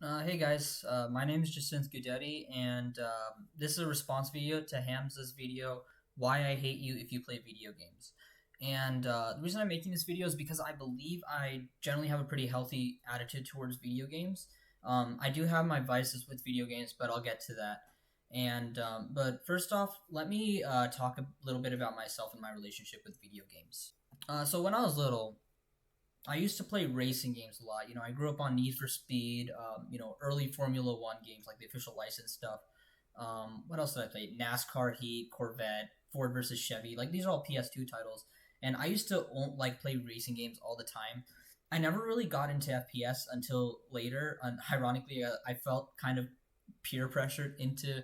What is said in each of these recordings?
Hey guys, my name is Jacinth Gudetti, and this is a response video to Hamza's video, Why I Hate You If You Play Video Games. And the reason I'm making this video is because I believe I generally have a pretty healthy attitude towards video games. I do have my vices with video games, but I'll get to that. But first off, let me talk a little bit about myself and my relationship with video games. So when I was little, I used to play racing games a lot. I grew up on Need for Speed, early Formula One games like the official license stuff. What else did I play? NASCAR Heat, Corvette, Ford versus Chevy. Like these are all PS2 titles, and I used to play racing games all the time. I never really got into FPS until later, and ironically, I felt kind of peer pressured into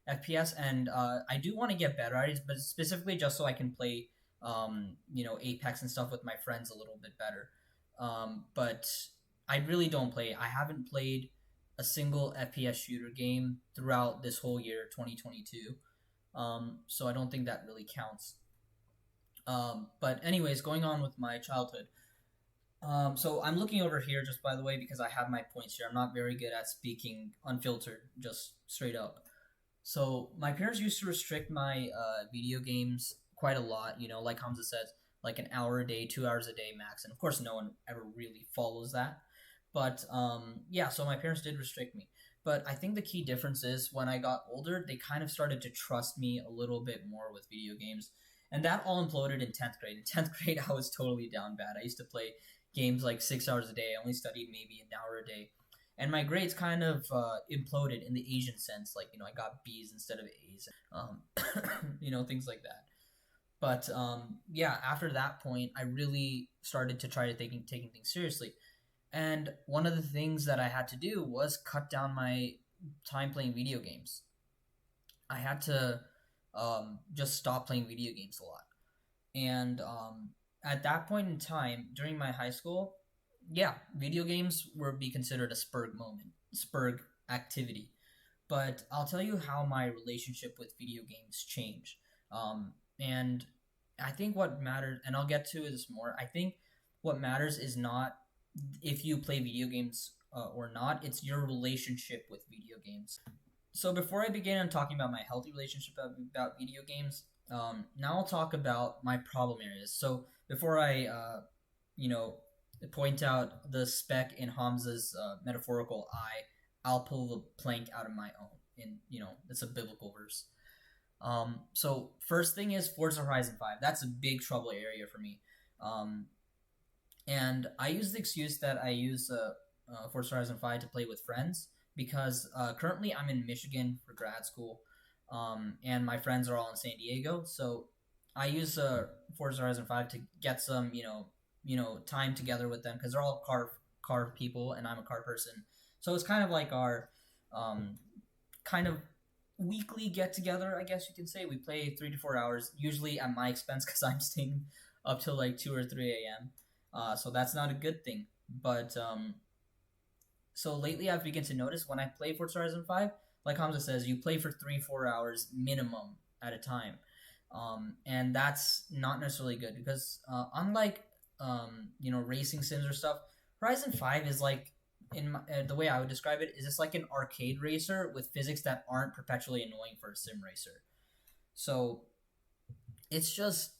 FPS, and I do want to get better at it, but specifically just so I can play, Apex and stuff with my friends a little bit better. But I really don't play. I haven't played a single FPS shooter game throughout this whole year, 2022. So I don't think that really counts. But anyways, going on with my childhood. So I'm looking over here just by the way because I have my points here. I'm not very good at speaking unfiltered, just straight up. So my parents used to restrict my video games quite a lot. Like Hamza says, like an hour a day, 2 hours a day max. And of course, no one ever really follows that. But yeah, so my parents did restrict me. But I think the key difference is when I got older, they kind of started to trust me a little bit more with video games. And that all imploded in 10th grade. In 10th grade, I was totally down bad. I used to play games like 6 hours a day. I only studied maybe an hour a day. And my grades kind of imploded in the Asian sense. Like, I got B's instead of A's. Things like that. But yeah, after that point, I really started to try to taking things seriously. And one of the things that I had to do was cut down my time playing video games. I had to just stop playing video games a lot. And at that point in time, during my high school, yeah, video games would be considered a spurg moment, spurg activity. But I'll tell you how my relationship with video games changed. And I think what matters, and I'll get to this more, I think what matters is not if you play video games or not, it's your relationship with video games. So before I begin on talking about my healthy relationship about video games, now I'll talk about my problem areas. So before I, you know, point out the speck in Hamza's metaphorical eye, I'll pull the plank out of my own. It's a biblical verse. So first thing is Forza Horizon 5. That's a big trouble area for me. Um, and I use the excuse that I use Forza Horizon 5 to play with friends because currently I'm in Michigan for grad school, and my friends are all in San Diego. So I use Forza Horizon 5 to get some, time together with them because they're all car people and I'm a car person. So it's kind of like our um, kind of weekly get together, I guess you can say. We play 3 to 4 hours, usually at my expense because I'm staying up till like 2 or 3 a.m. So that's not a good thing. But so lately I've begun to notice when I play Forza Horizon 5, like Hamza says, you play for 3 4 hours minimum at a time. And that's not necessarily good because unlike racing sims or stuff, Horizon 5 is like the way I would describe it is it's like an arcade racer with physics that aren't perpetually annoying for a sim racer. So it's just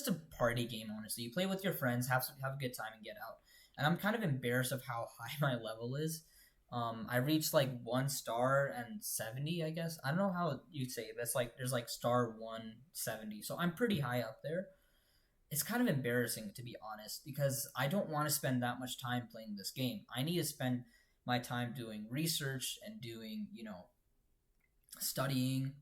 a party game. Honestly, you play with your friends, have a good time, and get out. And I'm kind of embarrassed of how high my level is. I reached like 1 star and 70, I guess. I don't know how you'd say it. That's like there's like star 170, so I'm pretty high up there. It's kind of embarrassing to be honest because I don't want to spend that much time playing this game. I need to spend my time doing research and doing, studying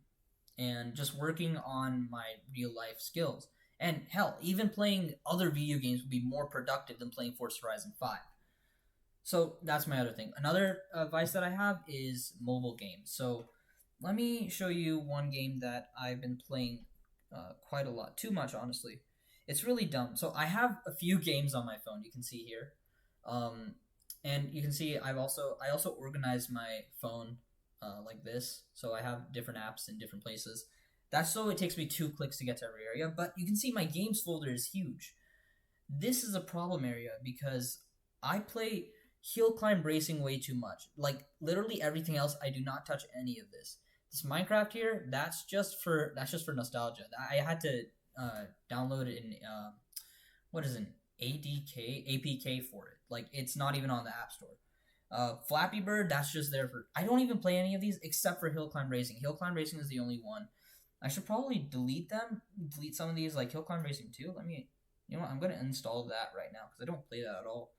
and just working on my real life skills. And hell, even playing other video games would be more productive than playing Forza Horizon 5. So that's my other thing. Another advice that I have is mobile games. So let me show you one game that I've been playing quite a lot. Too much, honestly. It's really dumb. So I have a few games on my phone. You can see here, um, and you can see I also organized my phone like this. So I have different apps in different places. That's so it takes me 2 clicks to get to every area. But you can see my games folder is huge. This is a problem area because I play hill climb racing way too much. Like literally everything else, I do not touch any of this. This Minecraft here, that's just for nostalgia. I had to download it in what is it, APK for it. Like it's not even on the App Store. Flappy Bird, that's just there for. I don't even play any of these except for Hill Climb Racing. Hill Climb Racing is the only one. I should probably delete them. Delete some of these, like Hill Climb Racing 2. You know what? I'm gonna install that right now because I don't play that at all.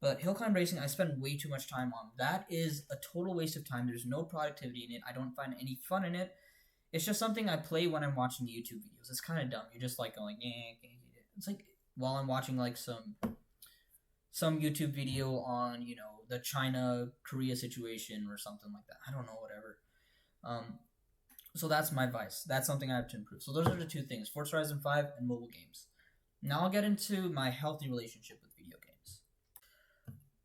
But Hill Climb Racing, I spend way too much time on. That is a total waste of time. There's no productivity in it. I don't find any fun in it. It's just something I play when I'm watching YouTube videos. It's kind of dumb. You're just like going, it's like while I'm watching like some YouTube video on the China Korea situation or something like that. I don't know, whatever. So that's my advice. That's something I have to improve. So those are the two things: Forza Horizon 5 and mobile games. Now I'll get into my healthy relationship with video games.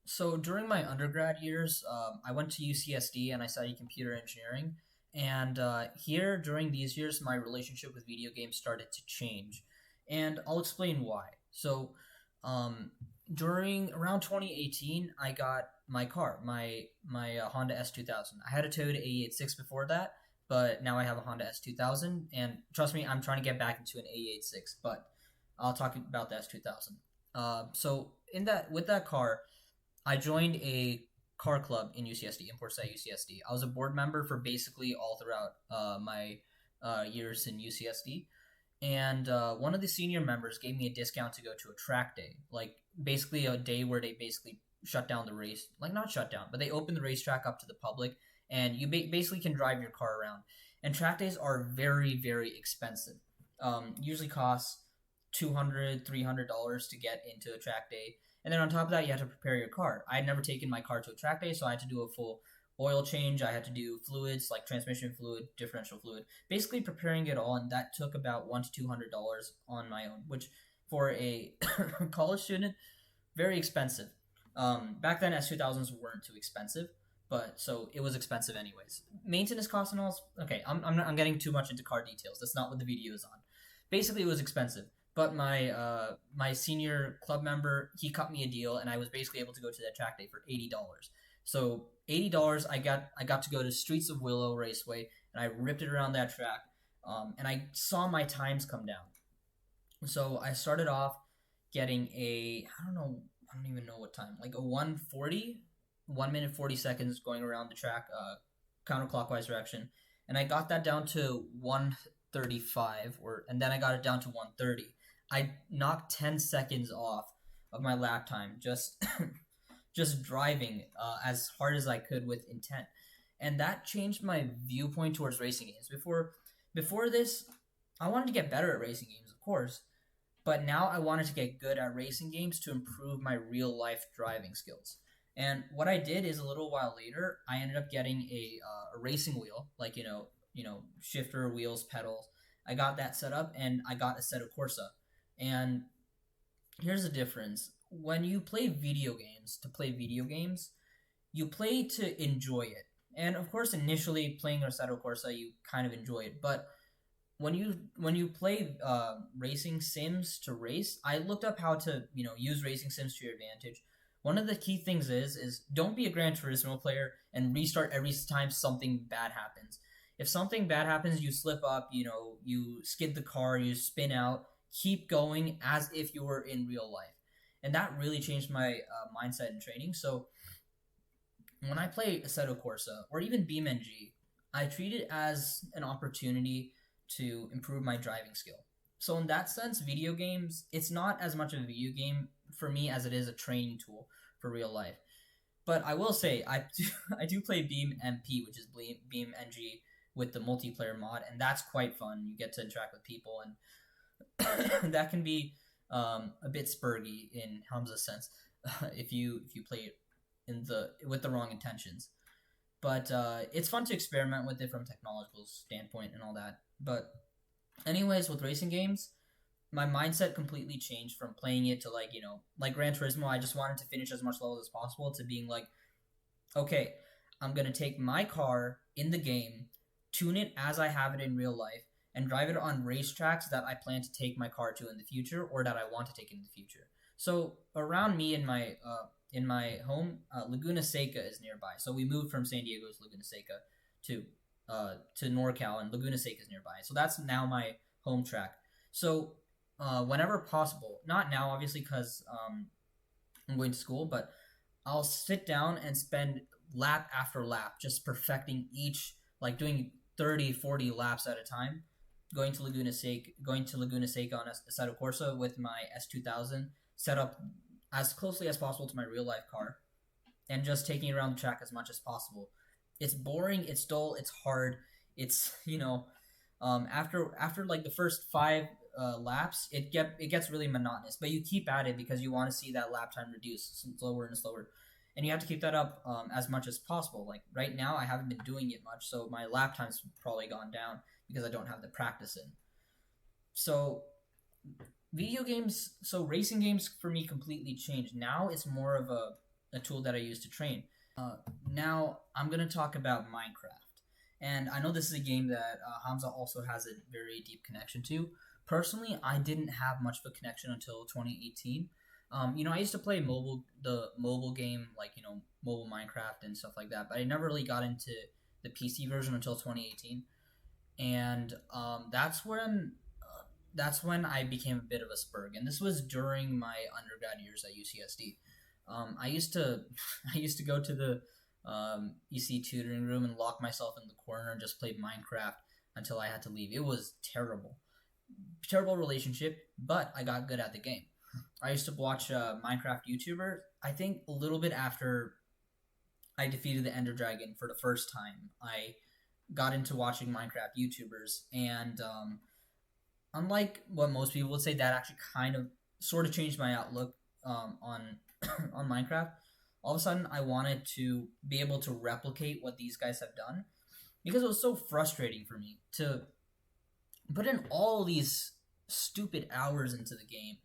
So during my undergrad years, I went to UCSD and I studied computer engineering. And here, during these years, my relationship with video games started to change. And I'll explain why. So, during around 2018, I got my car, my Honda S2000. I had a Toyota A86 before that, but now I have a Honda S2000. And trust me, I'm trying to get back into an A86, but I'll talk about the S2000. So with that car, I joined a car club in UCSD, in Portside UCSD. I was a board member for basically all throughout my years in UCSD. And one of the senior members gave me a discount to go to a track day, like basically a day where they basically shut down the race, like not shut down, but they open the racetrack up to the public, and you basically can drive your car around. And track days are very, very expensive. Usually costs $200, $300 to get into a track day. And then on top of that, you have to prepare your car. I had never taken my car to a track day, so I had to do a full oil change. I had to do fluids like transmission fluid, differential fluid, basically preparing it all, and that took about $100 to $200 on my own, which for a college student, very expensive. Back then, S2000s weren't too expensive, but so it was expensive anyways. Maintenance costs and all. Okay, I'm getting too much into car details. That's not what the video is on. Basically, it was expensive. But my senior club member, he cut me a deal, and I was basically able to go to that track day for $80. So $80, I got to go to Streets of Willow Raceway, and I ripped it around that track, and I saw my times come down. So I started off getting I don't even know what time, like a 1:40, 1 minute 40 seconds going around the track, counterclockwise direction, and I got that down to 1:35, and then I got it down to 1:30. I knocked 10 seconds off of my lap time just just driving as hard as I could with intent, and that changed my viewpoint towards racing games. Before this, I wanted to get better at racing games, of course, but now I wanted to get good at racing games to improve my real life driving skills. And what I did is a little while later, I ended up getting a racing wheel, like shifter, wheels, pedals. I got that set up, and I got a set of Corsa. And here's the difference. When you play video games, you play to enjoy it. And of course, initially playing Assetto Corsa, you kind of enjoy it. But when you play racing sims to race, I looked up how to use racing sims to your advantage. One of the key things is don't be a Gran Turismo player and restart every time something bad happens. If something bad happens, you slip up, you skid the car, you spin out, keep going as if you were in real life. And that really changed my mindset in training. So when I play Assetto Corsa or even BeamNG, I treat it as an opportunity to improve my driving skill. So in that sense, video games, it's not as much of a video game for me as it is a training tool for real life. But I will say, I do play BeamNP, which is BeamNG, with the multiplayer mod, and that's quite fun. You get to interact with people, and that can be a bit spurgy in Hamza's sense if you play it with the wrong intentions. But it's fun to experiment with it from a technological standpoint and all that. But anyways, with racing games, my mindset completely changed from playing it to like Gran Turismo. I just wanted to finish as much levels as possible to being like, okay, I'm gonna take my car in the game, tune it as I have it in real life, and drive it on racetracks that I plan to take my car to in the future or that I want to take in the future. So around me and my in my home, Laguna Seca is nearby. So we moved from San Diego's Laguna Seca to to NorCal, and Laguna Seca is nearby. So that's now my home track. So whenever possible, not now obviously because I'm going to school, but I'll sit down and spend lap after lap just perfecting each, like doing 30, 40 laps at a time, going to Laguna Seca on Assetto Corsa with my S2000 set up as closely as possible to my real life car, and just taking it around the track as much as possible. It's boring, it's dull, it's hard. It's after like the first five laps, it gets really monotonous. But you keep at it because you want to see that lap time reduce slower and slower, and you have to keep that up as much as possible. Like right now, I haven't been doing it much, so my lap time's probably gone down because I don't have the practice in. So racing games for me completely changed. Now it's more of a tool that I use to train. Now I'm gonna talk about Minecraft, and I know this is a game that Hamza also has a very deep connection to. Personally, I didn't have much of a connection until 2018. I used to play the mobile game, like mobile Minecraft and stuff like that, but I never really got into the PC version until 2018, and that's when I became a bit of a spurg, and this was during my undergrad years at UCSD. I used to I used to go to the EC tutoring room and lock myself in the corner and just play Minecraft until I had to leave. It was terrible relationship, but I got good at the game. I used to watch Minecraft YouTubers. I think a little bit after I defeated the Ender Dragon for the first time, I got into watching Minecraft YouTubers, and unlike what most people would say, that actually kind of sort of changed my outlook on on Minecraft. All of a sudden, I wanted to be able to replicate what these guys have done because it was so frustrating for me to put in all these stupid hours into the game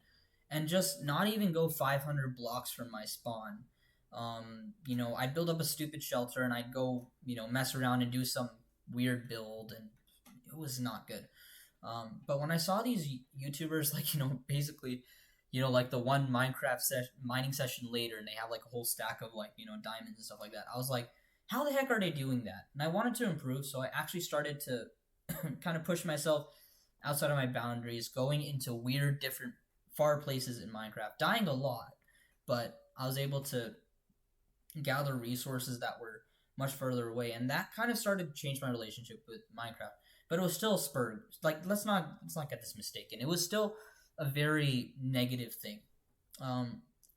and just not even go 500 blocks from my spawn. I'd build up a stupid shelter and I'd go, mess around and do some weird build, and it was not good. But when I saw these YouTubers, like, basically, like the one Minecraft mining session later, and they have like a whole stack of like, diamonds and stuff like that, I was like, how the heck are they doing that? And I wanted to improve, so I actually started to kind of push myself outside of my boundaries, going into weird, different, far places in Minecraft, dying a lot, but I was able to gather resources that were much further away, and that kind of started to change my relationship with Minecraft. But it was still spurred. Like, let's not get this mistaken. It was still a very negative thing.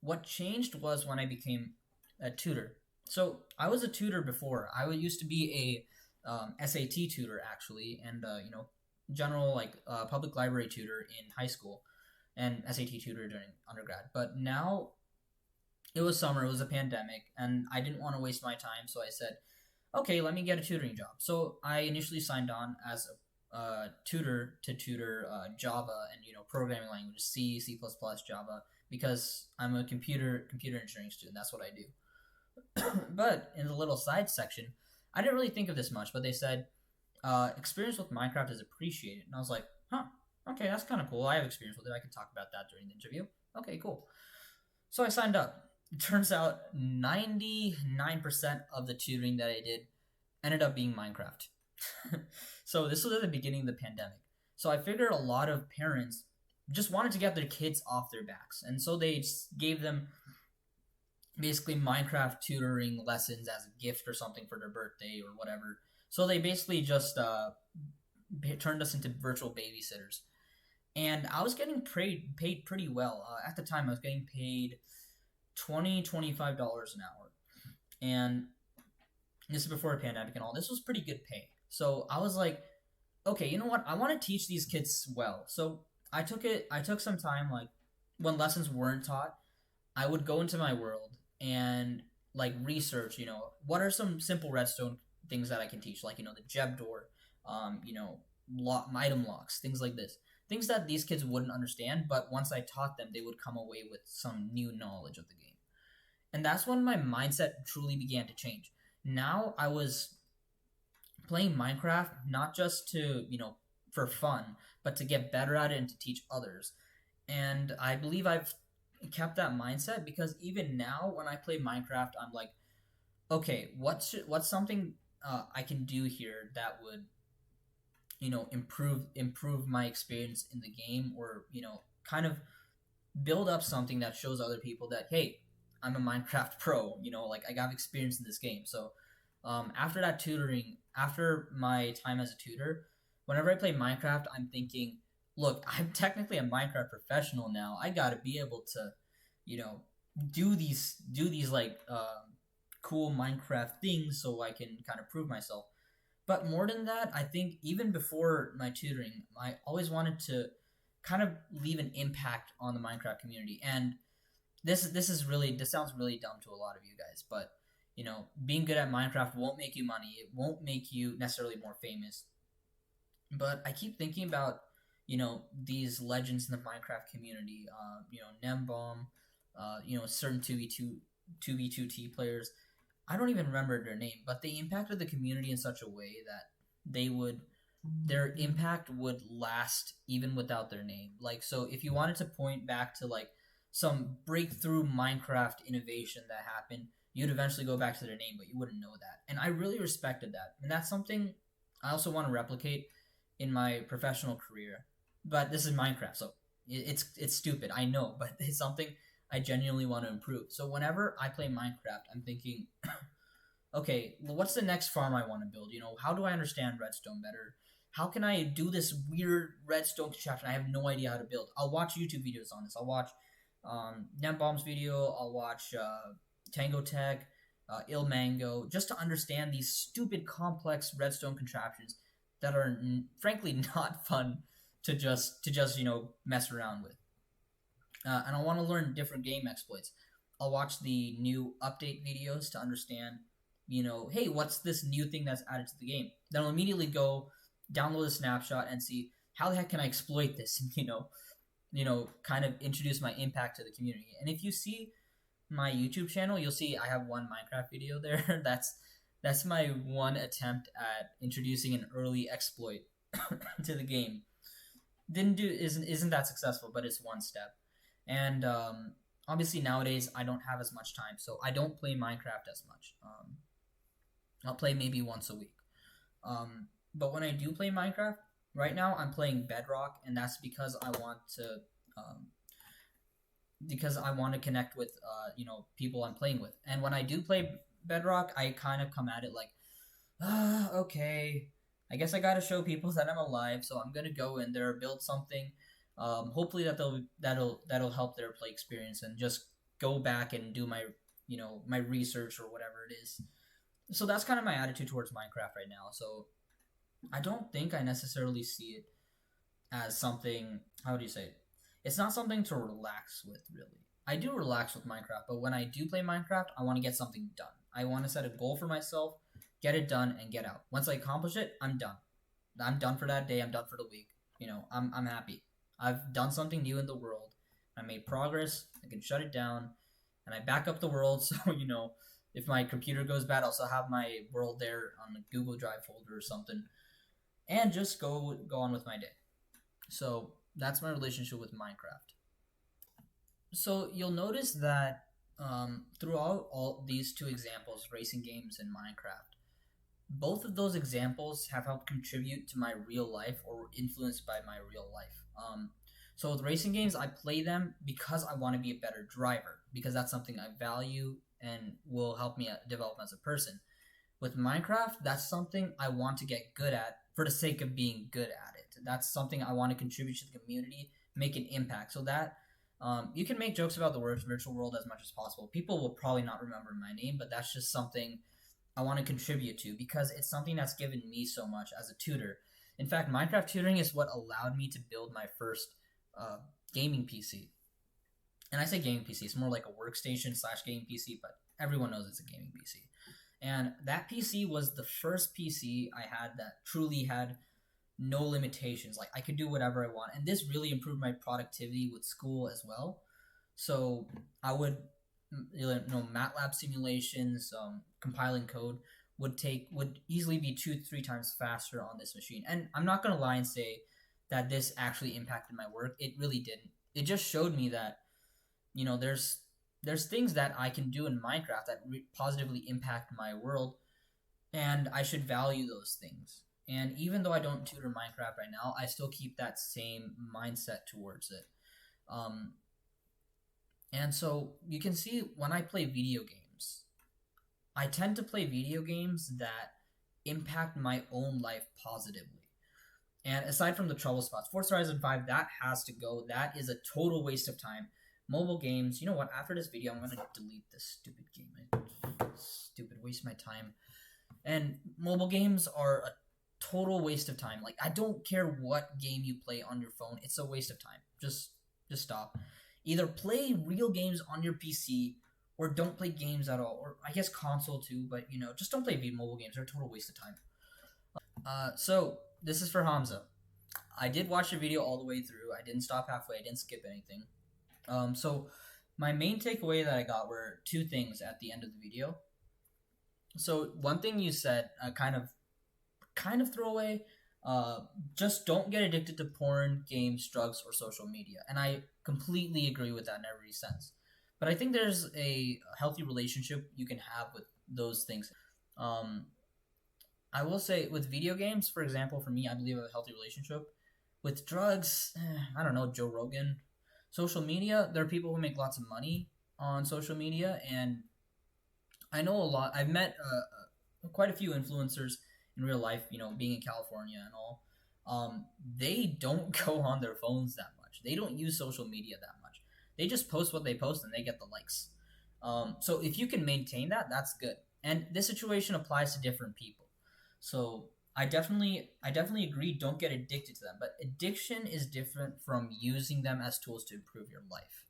What changed was when I became a tutor. So I was a tutor before. I used to be a SAT tutor actually, and general like public library tutor in high school, and SAT tutor during undergrad. But now it was summer. It was a pandemic, and I didn't want to waste my time, so I said, okay, let me get a tutoring job. So I initially signed on as a tutor to tutor Java and programming languages, C, C++, Java, because I'm a computer engineering student. That's what I do. But in the little side section, I didn't really think of this much, but they said experience with Minecraft is appreciated, and I was like, huh, okay, that's kind of cool. I have experience with it. I can talk about that during the interview. Okay, cool. So I signed up. It turns out 99% of the tutoring that I did ended up being Minecraft. So this was at the beginning of the pandemic. So I figured a lot of parents just wanted to get their kids off their backs. And so they just gave them basically Minecraft tutoring lessons as a gift or something for their birthday or whatever. So they basically just turned us into virtual babysitters. And I was getting paid pretty well. At the time, I was getting paid $25 an hour. And this is before a pandemic and all. This was pretty good pay. So I was like, okay, you know what? I want to teach these kids well. So I took some time, like when lessons weren't taught, I would go into my world and like research, what are some simple redstone things that I can teach, like, the Jeb door, item locks, things like this. Things that these kids wouldn't understand, but once I taught them, they would come away with some new knowledge of the game. And that's when my mindset truly began to change. Now I was playing Minecraft not just to, for fun, but to get better at it and to teach others. And I believe I've kept that mindset because even now when I play Minecraft, I'm like, okay, what's something I can do here that would improve my experience in the game, or kind of build up something that shows other people that, hey, I'm a Minecraft pro. Like I got experience in this game. So after that tutoring, after my time as a tutor, whenever I play Minecraft, I'm thinking, look, I'm technically a Minecraft professional now. I gotta be able to, you know, do these like cool Minecraft things so I can kind of prove myself. But more than that, I think even before my tutoring, I always wanted to kind of leave an impact on the Minecraft community. And this sounds really dumb to a lot of you guys, but being good at Minecraft won't make you money. It won't make you necessarily more famous. But I keep thinking about these legends in the Minecraft community. Nembomb, certain two v two T players. I don't even remember their name, but they impacted the community in such a way that they would their impact would last even without their name. Like, so if you wanted to point back to like some breakthrough Minecraft innovation that happened, you'd eventually go back to their name, but you wouldn't know that. And I really respected that. And that's something I also want to replicate in my professional career. But this is Minecraft, so it's stupid, I know, but it's something I genuinely want to improve. So whenever I play Minecraft, I'm thinking, okay, well, what's the next farm I want to build? How do I understand redstone better? How can I do this weird redstone contraption I have no idea how to build? I'll watch YouTube videos on this. I'll watch Nembomb's video. I'll watch Tango Tech, Il Mango, just to understand these stupid, complex redstone contraptions that are frankly not fun to just mess around with. And I want to learn different game exploits. I'll watch the new update videos to understand, hey, what's this new thing that's added to the game? Then I'll immediately go download a snapshot and see how the heck can I exploit this, and kind of introduce my impact to the community. And if you see my YouTube channel, you'll see I have one Minecraft video there. That's my one attempt at introducing an early exploit to the game. Didn't do isn't that successful, but it's one step. And obviously nowadays I don't have as much time, so I don't play Minecraft as much. I'll play maybe once a week. But when I do play Minecraft, right now I'm playing Bedrock, and that's because I want to connect with people I'm playing with. And when I do play Bedrock, I kind of come at it like, okay, I guess I gotta show people that I'm alive, so I'm gonna go in there, build something. Hopefully that'll help their play experience, and just go back and do my research or whatever it is. So that's kind of my attitude towards Minecraft right now. So I don't think I necessarily see it as something. How do you say it? It's not something to relax with, really. I do relax with Minecraft, but when I do play Minecraft, I want to get something done. I want to set a goal for myself, get it done, and get out. Once I accomplish it, I'm done. I'm done for that day. I'm done for the week. I'm happy. I've done something new in the world. I made progress. I can shut it down, and I back up the world. So if my computer goes bad, I'll still have my world there on a Google Drive folder or something, and just go on with my day. So that's my relationship with Minecraft. So you'll notice that throughout all these two examples, racing games and Minecraft, both of those examples have helped contribute to my real life or were influenced by my real life. So with racing games, I play them because I want to be a better driver, because that's something I value and will help me develop as a person. With Minecraft, that's something I want to get good at for the sake of being good at it. That's something I want to contribute to the community, make an impact. So that you can make jokes about the word virtual world as much as possible. People will probably not remember my name, but that's just something I want to contribute to because it's something that's given me so much as a tutor. In fact, Minecraft tutoring is what allowed me to build my first gaming PC. And I say gaming PC, it's more like a workstation / gaming PC, but everyone knows it's a gaming PC. And that PC was the first PC I had that truly had no limitations. Like I could do whatever I want. And this really improved my productivity with school as well. So I would, MATLAB simulations, compiling code would easily be 2-3 times faster on this machine. And I'm not going to lie and say that this actually impacted my work. It really didn't. It just showed me that you know, there's things that I can do in Minecraft that positively impact my world, and I should value those things. And even though I don't tutor Minecraft right now, I still keep that same mindset towards it. Um, and so you can see when I play video games, I tend to play video games that impact my own life positively. And aside from the trouble spots, Forza Horizon 5, that has to go. That is a total waste of time. Mobile games, you know what? After this video, I'm going to delete this stupid game. Stupid, waste my time. And mobile games are a total waste of time. Like, I don't care what game you play on your phone. It's a waste of time. Just stop. Either play real games on your PC or don't play games at all. Or I guess console too, but you know, just don't play mobile games. They're a total waste of time. So this is for Hamza. I did watch the video all the way through. I didn't stop halfway. I didn't skip anything. So my main takeaway that I got were two things at the end of the video. So one thing you said, kind of throwaway, just don't get addicted to porn, games, drugs, or social media. And I completely agree with that in every sense. But I think there's a healthy relationship you can have with those things. I will say with video games, for example, for me, I believe I have a healthy relationship. With drugs, I don't know, Joe Rogan. Social media, there are people who make lots of money on social media, and I know a lot. I've met quite a few influencers in real life, you know, being in California and all. They don't go on their phones that much. They don't use social media that much. They just post what they post and they get the likes. So if you can maintain that, that's good. And this situation applies to different people. So I definitely agree. Don't get addicted to them, but addiction is different from using them as tools to improve your life.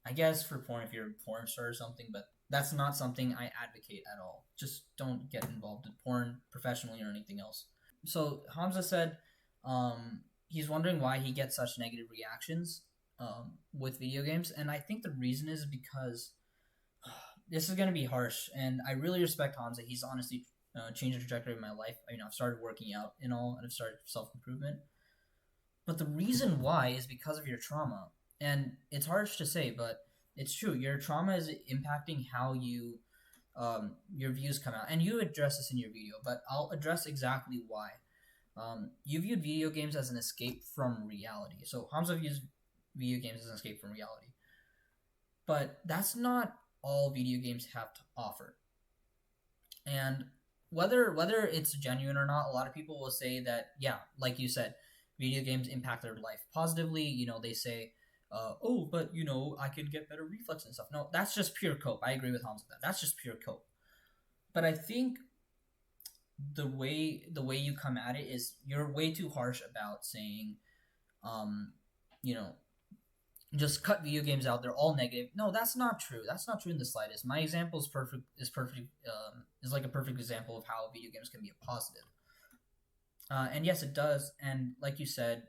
I guess for porn, if you're a porn star or something, but that's not something I advocate at all. Just don't get involved in porn professionally or anything else. So Hamza said he's wondering why he gets such negative reactions with video games, and I think the reason is because this is going to be harsh, and I really respect Hamza. He's honestly changed the trajectory of my life. I mean, I've started working out and all, and I've started self improvement. But the reason why is because of your trauma, and it's harsh to say, but it's true. Your trauma is impacting how your views come out, and you address this in your video. But I'll address exactly why. You viewed video games as an escape from reality. So Hamza views video games as an escape from reality, but that's not all video games have to offer. And whether it's genuine or not, a lot of people will say that, yeah, like you said, video games impact their life positively. You know, they say, oh, but you know, I could get better reflex and stuff. No, that's just pure cope. I agree with Hans with that. That's just pure cope. But I think the way you come at it is you're way too harsh about saying, you know, just cut video games out. They're all negative. No, that's not true. That's not true in the slightest. My example is perfect. Is like a perfect example of how video games can be a positive. And yes, it does. And like you said,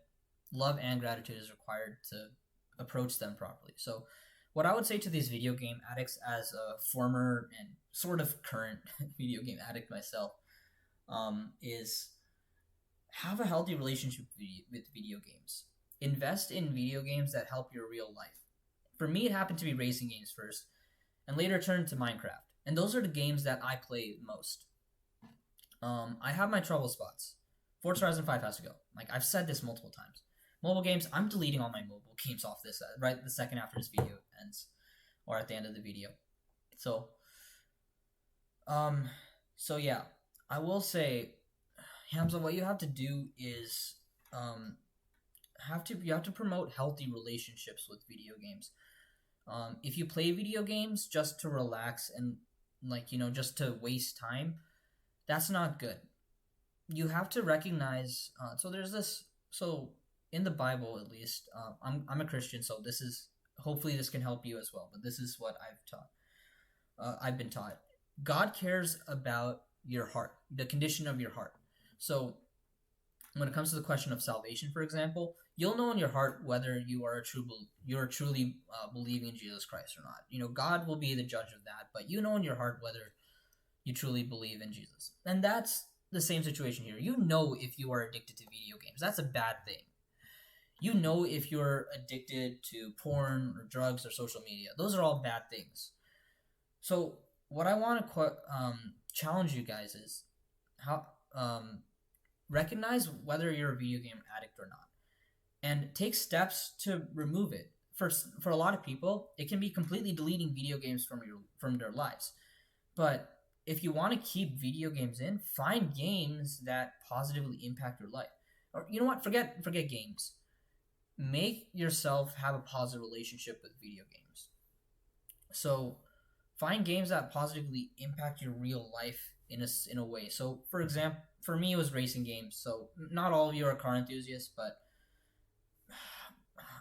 love and gratitude is required to approach them properly. So, what I would say to these video game addicts, as a former and sort of current video game addict myself, is have a healthy relationship with video games. Invest in video games that help your real life. For me, it happened to be racing games first, and later turned to Minecraft. And those are the games that I play most. I have my trouble spots. Forza Horizon 5 has to go. Like, I've said this multiple times. Mobile games, I'm deleting all my mobile games off this right the second after this video ends, or at the end of the video. So, yeah, I will say, Hamza, what you have to do is, you have to promote healthy relationships with video games. If you play video games just to relax and, like, you know, just to waste time, that's not good. You have to recognize. So in the Bible, at least, I'm a Christian, so this is, hopefully this can help you as well. But this is what I've been taught. God cares about your heart, the condition of your heart. So when it comes to the question of salvation, for example, you'll know in your heart whether you're truly believing in Jesus Christ or not. You know, God will be the judge of that, but you know in your heart whether you truly believe in Jesus. And that's the same situation here. You know if you are addicted to video games. That's a bad thing. You know if you're addicted to porn or drugs or social media. Those are all bad things. So what I want to challenge you guys is how recognize whether you're a video game addict or not, and take steps to remove it. For a lot of people, it can be completely deleting video games from their lives. But if you want to keep video games in, find games that positively impact your life. Or you know what? Forget games. Make yourself have a positive relationship with video games. So find games that positively impact your real life in a way. So for example, for me it was racing games. So not all of you are car enthusiasts, but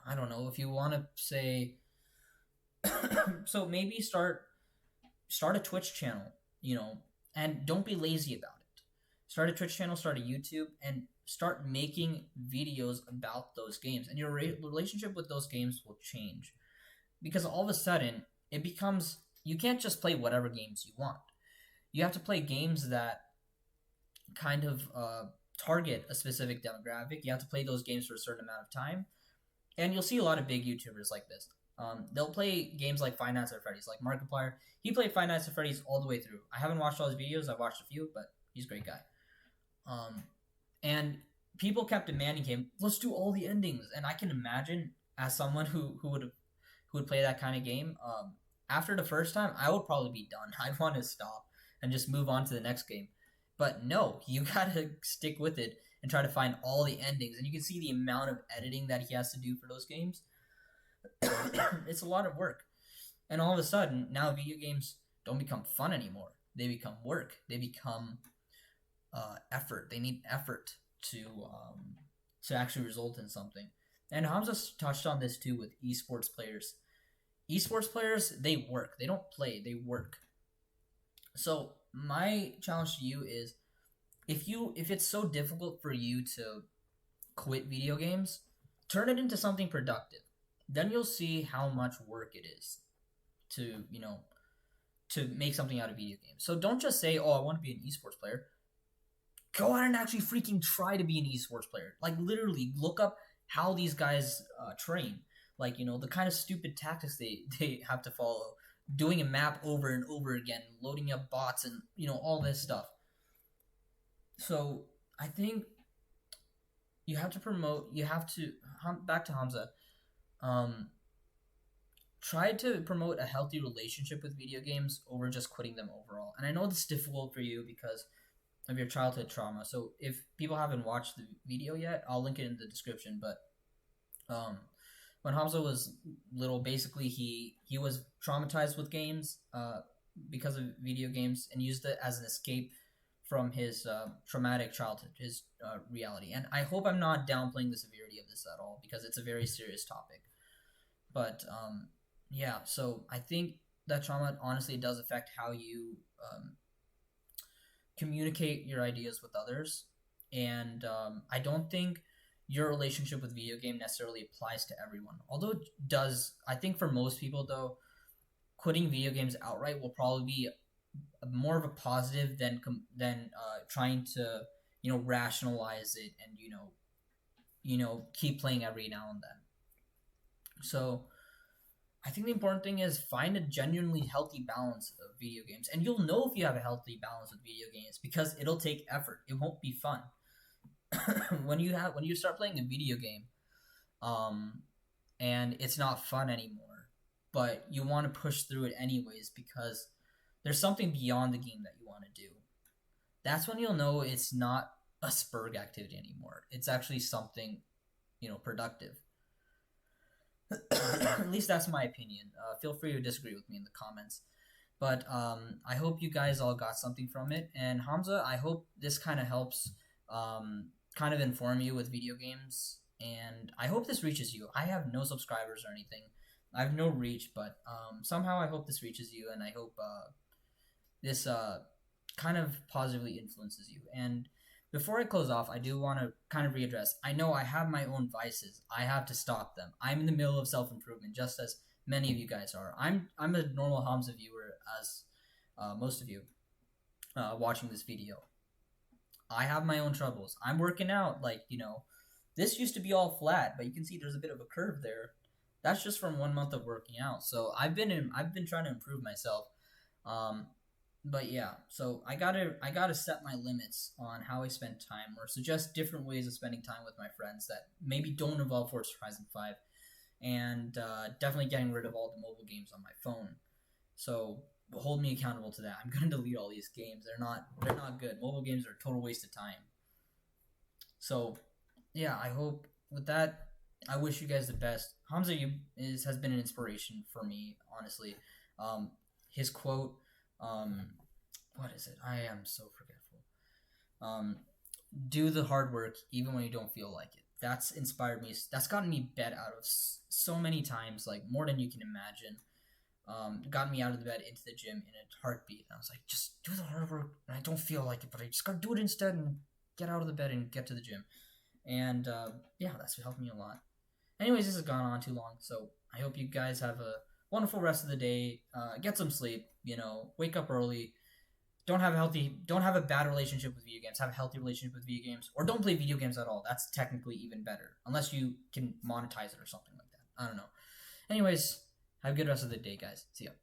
I don't know if you want to say so maybe start a Twitch channel, and don't be lazy about it. Start a Twitch channel, start a YouTube, and start making videos about those games, and your relationship with those games will change. Because all of a sudden, it becomes you can't just play whatever games you want. You have to play games that kind of target a specific demographic. You have to play those games for a certain amount of time, and you'll see a lot of big YouTubers like this. They'll play games like Five Nights at Freddy's, like Markiplier. He played Five Nights at Freddy's all the way through. I haven't watched all his videos. I've watched a few, but he's a great guy. And people kept demanding him, let's do all the endings. And I can imagine as someone who would play that kind of game, after the first time, I would probably be done. I'd want to stop and just move on to the next game. But no, you gotta stick with it and try to find all the endings. And you can see the amount of editing that he has to do for those games. It's a lot of work. And all of a sudden, now video games don't become fun anymore. They become work. They become effort. They need effort to actually result in something. And Hamza touched on this too with esports players. Esports players, they work. They don't play. They work. So my challenge to you is, if it's so difficult for you to quit video games, turn it into something productive. Then you'll see how much work it is to to make something out of video games. So don't just say, "Oh, I want to be an esports player." Go out and actually freaking try to be an esports player. Like literally, look up how these guys train. Like the kind of stupid tactics they have to follow, doing a map over and over again, loading up bots, and all this stuff. So I think you have to promote. You have to back to Hamza. Try to promote a healthy relationship with video games over just quitting them overall. And I know this is difficult for you because of your childhood trauma. So if people haven't watched the video yet, I'll link it in the description. But when Hamza was little, basically he was traumatized with games because of video games, and used it as an escape from his traumatic childhood, his reality. And I hope I'm not downplaying the severity of this at all, because it's a very serious topic. But yeah, so I think that trauma honestly does affect how you communicate your ideas with others. And I don't think your relationship with video game necessarily applies to everyone. Although it does, I think for most people though, quitting video games outright will probably be more of a positive than trying to rationalize it and keep playing every now and then. So I think the important thing is find a genuinely healthy balance of video games, and you'll know if you have a healthy balance with video games because it'll take effort. It won't be fun. when you start playing a video game, and it's not fun anymore, but you want to push through it anyways because there's something beyond the game that you want to do. That's when you'll know it's not a spurg activity anymore. It's actually something, productive. At least that's my opinion. Feel free to disagree with me in the comments. But I hope you guys all got something from it. And Hamza, I hope this kind of helps kind of inform you with video games. And I hope this reaches you. I have no subscribers or anything. I have no reach, but somehow I hope this reaches you, and I hope this kind of positively influences you. And before I close off, I do want to kind of readdress. I know I have my own vices. I have to stop them. I'm in the middle of self-improvement, just as many of you guys are. I'm a normal Hamza viewer, as most of you watching this video. I have my own troubles. I'm working out, This used to be all flat, but you can see there's a bit of a curve there. That's just from 1 month of working out. So I've been trying to improve myself. Um, but yeah, so I gotta set my limits on how I spend time, or suggest different ways of spending time with my friends that maybe don't involve Forza Horizon 5, and definitely getting rid of all the mobile games on my phone. So hold me accountable to that. I'm gonna delete all these games. They're not good. Mobile games are a total waste of time. So yeah, I hope with that, I wish you guys the best. Hamza has been an inspiration for me, honestly. Um, his quote, um, what is it? I am so forgetful. Um, do the hard work even when you don't feel like it. That's inspired me. That's gotten me bed out of so many times, like more than you can imagine. Got me out of the bed into the gym in a heartbeat. And I was like, just do the hard work. And I don't feel like it, but I just gotta do it instead and get out of the bed and get to the gym. And yeah, that's helped me a lot. Anyways, this has gone on too long, so I hope you guys have a wonderful rest of the day. Get some sleep. Wake up early. Don't have a bad relationship with video games. Have a healthy relationship with video games, or don't play video games at all. That's technically even better, unless you can monetize it or something like that. I don't know. Anyways, have a good rest of the day, guys. See ya.